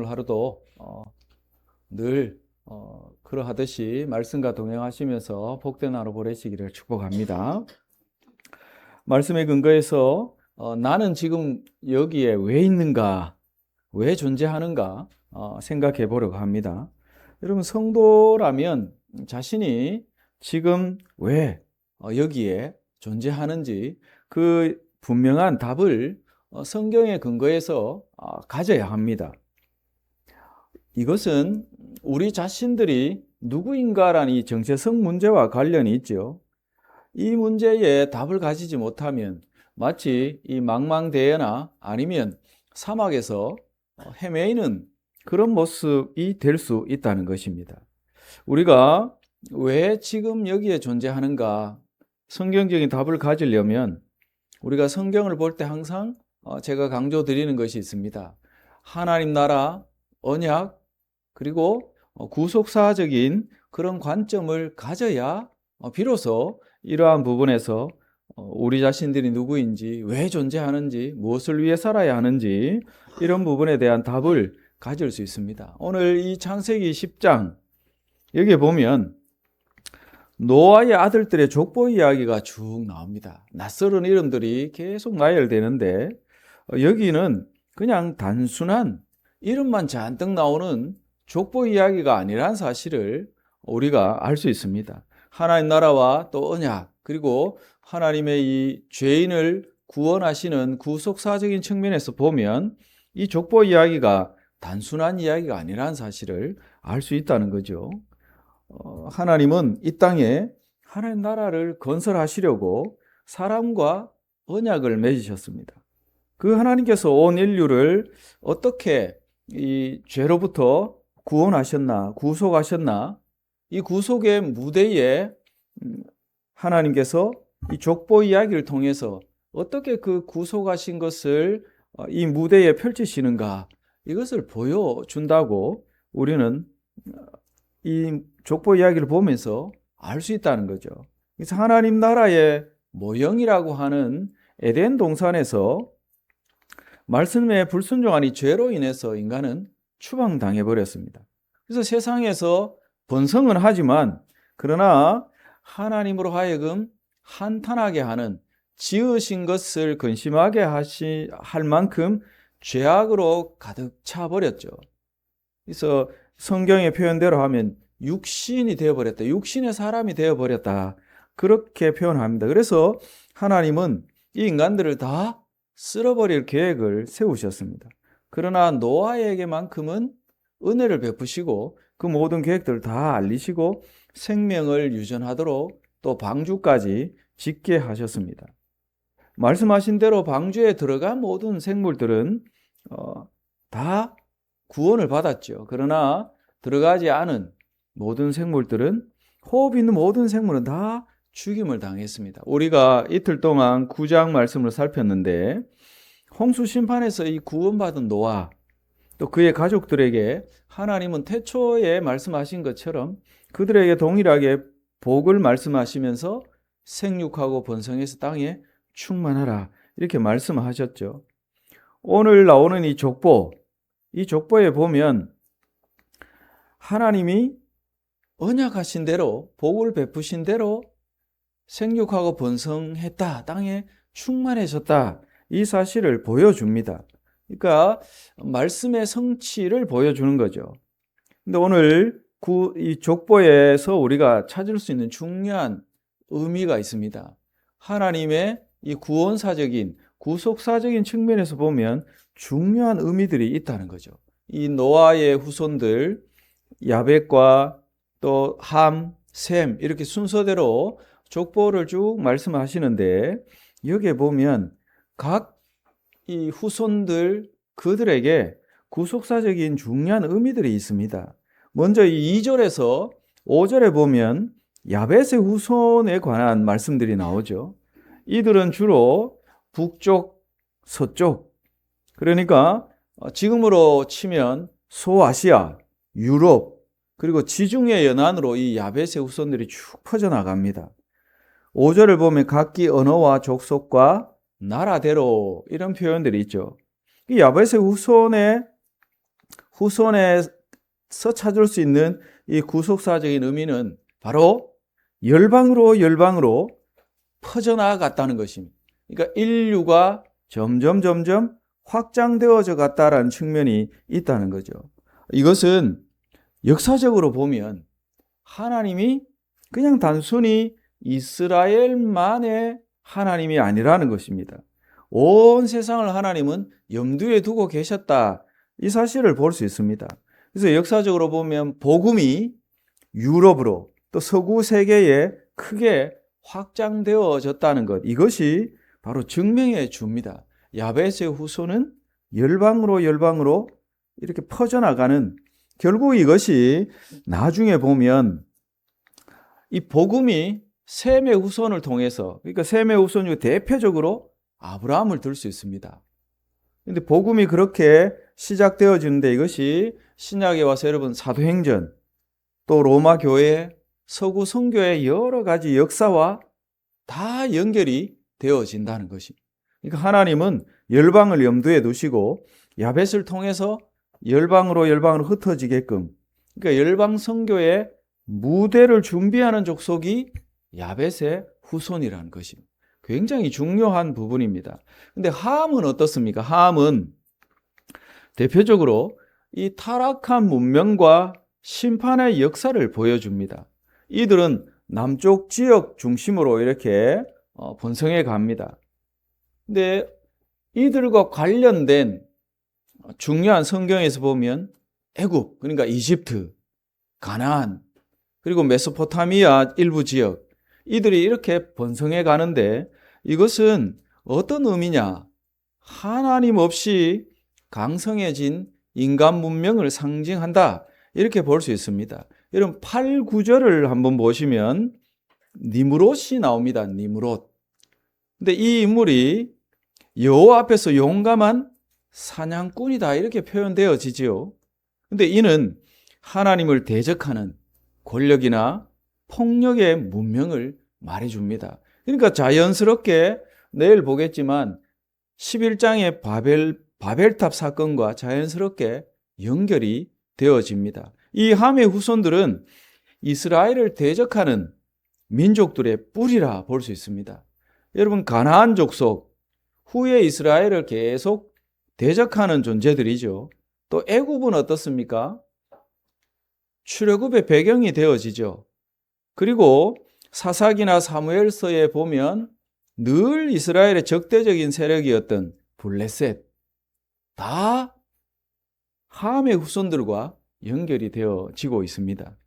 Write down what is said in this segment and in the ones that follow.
오늘 하루도 늘 그러하듯이 말씀과 동행하시면서 복된 하루 보내시기를 축복합니다. 말씀에 근거해서 나는 지금 여기에 왜 있는가, 왜 존재하는가 생각해 보려고 합니다. 여러분, 성도라면 자신이 지금 왜 여기에 존재하는지 그 분명한 답을 성경에 근거해서 가져야 합니다. 이것은 우리 자신들이 누구인가라는 이 정체성 문제와 관련이 있죠. 이 문제에 답을 가지지 못하면 마치 이 망망대해나 아니면 사막에서 헤매이는 그런 모습이 될 수 있다는 것입니다. 우리가 왜 지금 여기에 존재하는가, 성경적인 답을 가지려면 우리가 성경을 볼 때 항상 제가 강조드리는 것이 있습니다. 하나님 나라, 언약, 그리고 구속사적인 그런 관점을 가져야 비로소 이러한 부분에서 우리 자신들이 누구인지, 왜 존재하는지, 무엇을 위해 살아야 하는지 이런 부분에 대한 답을 가질 수 있습니다. 오늘 이 창세기 10장 여기에 보면 노아의 아들들의 족보 이야기가 쭉 나옵니다. 낯설은 이름들이 계속 나열되는데 여기는 그냥 단순한 이름만 잔뜩 나오는 족보 이야기가 아니란 사실을 우리가 알 수 있습니다. 하나님 나라와 또 언약, 그리고 하나님의 이 죄인을 구원하시는 구속사적인 측면에서 보면 이 족보 이야기가 단순한 이야기가 아니란 사실을 알 수 있다는 거죠. 하나님은 이 땅에 하나님 나라를 건설하시려고 사람과 언약을 맺으셨습니다. 그 하나님께서 온 인류를 어떻게 이 죄로부터 구원하셨나, 구속하셨나, 이 구속의 무대에 하나님께서 이 족보 이야기를 통해서 어떻게 그 구속하신 것을 이 무대에 펼치시는가, 이것을 보여준다고 우리는 이 족보 이야기를 보면서 알 수 있다는 거죠. 그래서 하나님 나라의 모형이라고 하는 에덴 동산에서 말씀에 불순종한 이 죄로 인해서 인간은 추방당해 버렸습니다. 그래서 세상에서 번성은 하지만 그러나 하나님으로 하여금 한탄하게 하는, 지으신 것을 근심하게 할 만큼 죄악으로 가득 차 버렸죠. 그래서 성경의 표현대로 하면 육신이 되어버렸다, 육신의 사람이 되어버렸다, 그렇게 표현합니다. 그래서 하나님은 이 인간들을 다 쓸어버릴 계획을 세우셨습니다. 그러나 노아에게만큼은 은혜를 베푸시고 그 모든 계획들을 다 알리시고 생명을 유전하도록 또 방주까지 짓게 하셨습니다. 말씀하신 대로 방주에 들어간 모든 생물들은 다 구원을 받았죠. 그러나 들어가지 않은 모든 생물들은, 호흡 있는 모든 생물은 다 죽임을 당했습니다. 우리가 이틀 동안 9장 말씀을 살폈는데 홍수 심판에서 이 구원받은 노아 또 그의 가족들에게 하나님은 태초에 말씀하신 것처럼 그들에게 동일하게 복을 말씀하시면서 생육하고 번성해서 땅에 충만하라 이렇게 말씀하셨죠. 오늘 나오는 이 족보에 보면 하나님이 언약하신 대로, 복을 베푸신 대로 생육하고 번성했다, 땅에 충만해졌다, 이 사실을 보여줍니다. 그러니까 말씀의 성취를 보여주는 거죠. 근데 오늘 이 족보에서 우리가 찾을 수 있는 중요한 의미가 있습니다. 하나님의 이 구원사적인, 구속사적인 측면에서 보면 중요한 의미들이 있다는 거죠. 이 노아의 후손들 야벳과 또 함, 셈 이렇게 순서대로 족보를 쭉 말씀하시는데 여기에 보면 각 이 후손들 그들에게 구속사적인 중요한 의미들이 있습니다. 먼저 이 2절에서 5절에 보면 야벳의 후손에 관한 말씀들이 나오죠. 이들은 주로 북쪽, 서쪽, 그러니까 지금으로 치면 소아시아, 유럽, 그리고 지중해 연안으로 이 야벳의 후손들이 쭉 퍼져나갑니다. 5절을 보면 각기 언어와 족속과 나라대로 이런 표현들이 있죠. 이 야벳의 후손에서 찾을 수 있는 이 구속사적인 의미는 바로 열방으로 퍼져나갔다는 것입니다. 그러니까 인류가 점점 확장되어져 갔다라는 측면이 있다는 거죠. 이것은 역사적으로 보면 하나님이 그냥 단순히 이스라엘만의 하나님이 아니라는 것입니다. 온 세상을 하나님은 염두에 두고 계셨다. 이 사실을 볼 수 있습니다. 그래서 역사적으로 보면 복음이 유럽으로 또 서구 세계에 크게 확장되어졌다는 것, 이것이 바로 증명해 줍니다. 야베스의 후손은 열방으로 이렇게 퍼져나가는, 결국 이것이 나중에 보면 이 복음이 셈의 후손을 통해서, 그러니까 셈의 후손 중 대표적으로 아브라함을 들 수 있습니다. 그런데 복음이 그렇게 시작되어지는데 이것이 신약에 와서 여러분 사도행전 또 로마 교회, 서구 선교의 여러 가지 역사와 다 연결이 되어진다는 것입니다. 그러니까 하나님은 열방을 염두에 두시고 야벳을 통해서 열방으로 흩어지게끔, 그러니까 열방 선교의 무대를 준비하는 족속이 야벳의 후손이라는 것입니다. 굉장히 중요한 부분입니다. 근데 함은 어떻습니까? 함은 대표적으로 이 타락한 문명과 심판의 역사를 보여줍니다. 이들은 남쪽 지역 중심으로 이렇게 번성해 갑니다. 근데 이들과 관련된 중요한 성경에서 보면 애굽, 그러니까 이집트, 가나안, 그리고 메소포타미아 일부 지역, 이들이 이렇게 번성해 가는데 이것은 어떤 의미냐? 하나님 없이 강성해진 인간 문명을 상징한다. 이렇게 볼 수 있습니다. 여러분 8, 9절을 한번 보시면 니므롯이 나옵니다. 니므롯. 근데 이 인물이 여호와 앞에서 용감한 사냥꾼이다 이렇게 표현되어지지요. 근데 이는 하나님을 대적하는 권력이나 폭력의 문명을 말해줍니다. 그러니까 자연스럽게 내일 보겠지만 11장의 바벨탑 사건과 자연스럽게 연결이 되어집니다. 이 함의 후손들은 이스라엘을 대적하는 민족들의 뿌리라 볼 수 있습니다. 여러분 가나안 족속, 후에 이스라엘을 계속 대적하는 존재들이죠. 또 애굽은 어떻습니까? 출애굽의 배경이 되어지죠. 그리고 사사기나 사무엘서에 보면 늘 이스라엘의 적대적인 세력이었던 블레셋, 다 함의 후손들과 연결이 되어지고 있습니다.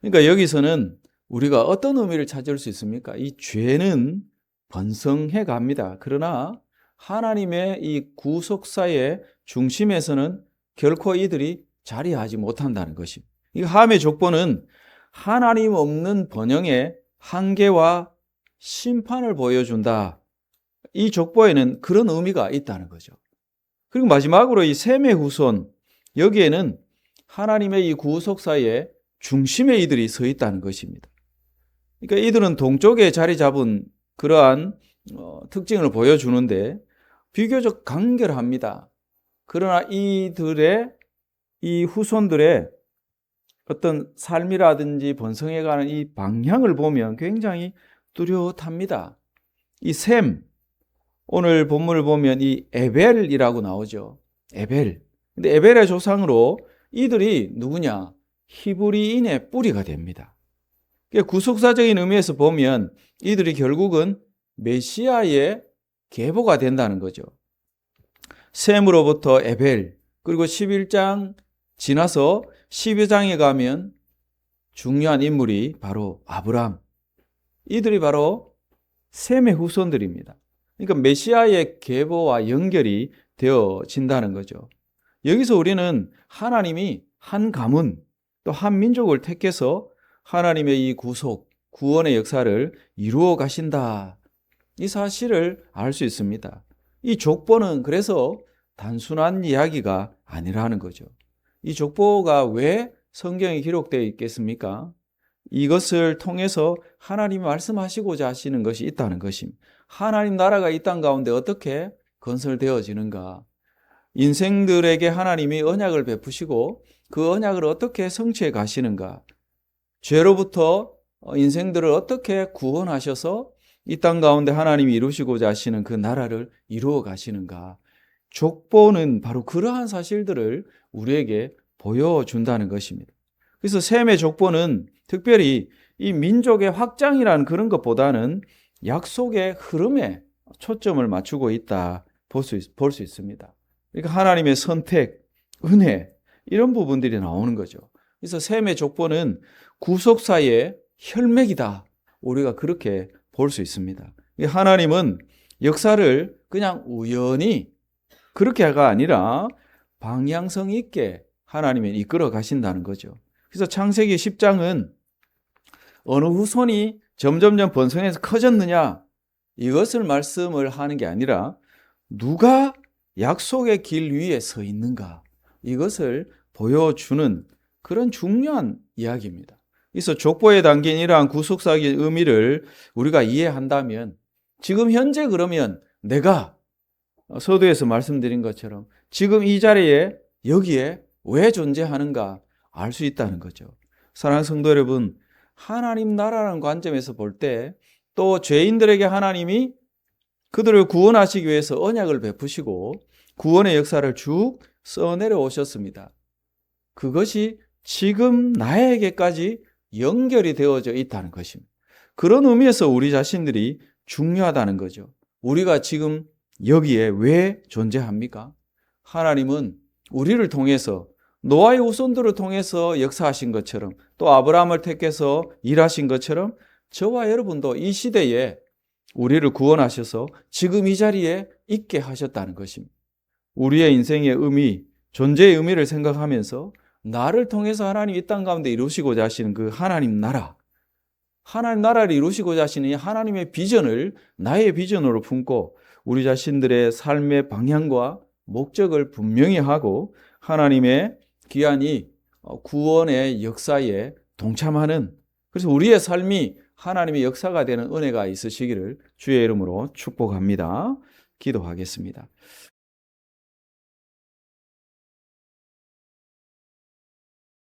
그러니까 여기서는 우리가 어떤 의미를 찾을 수 있습니까? 이 죄는 번성해 갑니다. 그러나 하나님의 이 구속사의 중심에서는 결코 이들이 자리하지 못한다는 것입니다. 이 함의 족보는 하나님 없는 번영의 한계와 심판을 보여준다. 이 족보에는 그런 의미가 있다는 거죠. 그리고 마지막으로 이 셈의 후손, 여기에는 하나님의 이 구속사의 중심에 이들이 서 있다는 것입니다. 그러니까 이들은 동쪽에 자리 잡은 그러한 특징을 보여주는데 비교적 간결합니다. 그러나 이들의 이 후손들의 어떤 삶이라든지 번성해가는 이 방향을 보면 굉장히 뚜렷합니다. 이 셈, 오늘 본문을 보면 이 에벨이라고 나오죠. 에벨. 근데 에벨의 조상으로 이들이 누구냐? 히브리인의 뿌리가 됩니다. 구속사적인 의미에서 보면 이들이 결국은 메시아의 계보가 된다는 거죠. 셈으로부터 에벨, 그리고 11장 지나서 12장에 가면 중요한 인물이 바로 아브람. 이들이 바로 셈의 후손들입니다. 그러니까 메시아의 계보와 연결이 되어진다는 거죠. 여기서 우리는 하나님이 한 가문, 또 한 민족을 택해서 하나님의 이 구속, 구원의 역사를 이루어 가신다. 이 사실을 알 수 있습니다. 이 족보는 그래서 단순한 이야기가 아니라는 거죠. 이 족보가 왜 성경에 기록되어 있겠습니까? 이것을 통해서 하나님이 말씀하시고자 하시는 것이 있다는 것입니다. 하나님 나라가 이 땅 가운데 어떻게 건설되어지는가? 인생들에게 하나님이 언약을 베푸시고 그 언약을 어떻게 성취해 가시는가, 죄로부터 인생들을 어떻게 구원하셔서 이 땅 가운데 하나님이 이루시고자 하시는 그 나라를 이루어 가시는가, 족보는 바로 그러한 사실들을 우리에게 보여준다는 것입니다. 그래서 셈의 족보는 특별히 이 민족의 확장이라는 그런 것보다는 약속의 흐름에 초점을 맞추고 있다 볼 수 있습니다. 그러니까 하나님의 선택, 은혜, 이런 부분들이 나오는 거죠. 그래서 셈의 족보는 구속사의 혈맥이다, 우리가 그렇게 볼 수 있습니다. 하나님은 역사를 그냥 우연히 그렇게가 아니라 방향성 있게 하나님이 이끌어 가신다는 거죠. 그래서 창세기 10장은 어느 후손이 점점점 번성해서 커졌느냐, 이것을 말씀을 하는 게 아니라 누가 약속의 길 위에 서 있는가, 이것을 보여주는 그런 중요한 이야기입니다. 그래서 족보에 담긴 이러한 구속사의 의미를 우리가 이해한다면 지금 현재 그러면 내가 서두에서 말씀드린 것처럼 지금 이 자리에 여기에 왜 존재하는가 알 수 있다는 거죠. 사랑하는 성도 여러분, 하나님 나라라는 관점에서 볼 때 또 죄인들에게 하나님이 그들을 구원하시기 위해서 언약을 베푸시고 구원의 역사를 쭉 써내려 오셨습니다. 그것이 지금 나에게까지 연결이 되어져 있다는 것입니다. 그런 의미에서 우리 자신들이 중요하다는 거죠. 우리가 지금 여기에 왜 존재합니까? 하나님은 우리를 통해서, 노아의 후손들을 통해서 역사하신 것처럼, 또 아브라함을 택해서 일하신 것처럼 저와 여러분도 이 시대에 우리를 구원하셔서 지금 이 자리에 있게 하셨다는 것입니다. 우리의 인생의 의미, 존재의 의미를 생각하면서 나를 통해서 하나님 이 땅 가운데 이루시고자 하시는 그 하나님 나라를 이루시고자 하시는 하나님의 비전을 나의 비전으로 품고 우리 자신들의 삶의 방향과 목적을 분명히 하고 하나님의 귀한 이 구원의 역사에 동참하는, 그래서 우리의 삶이 하나님의 역사가 되는 은혜가 있으시기를 주의 이름으로 축복합니다. 기도하겠습니다.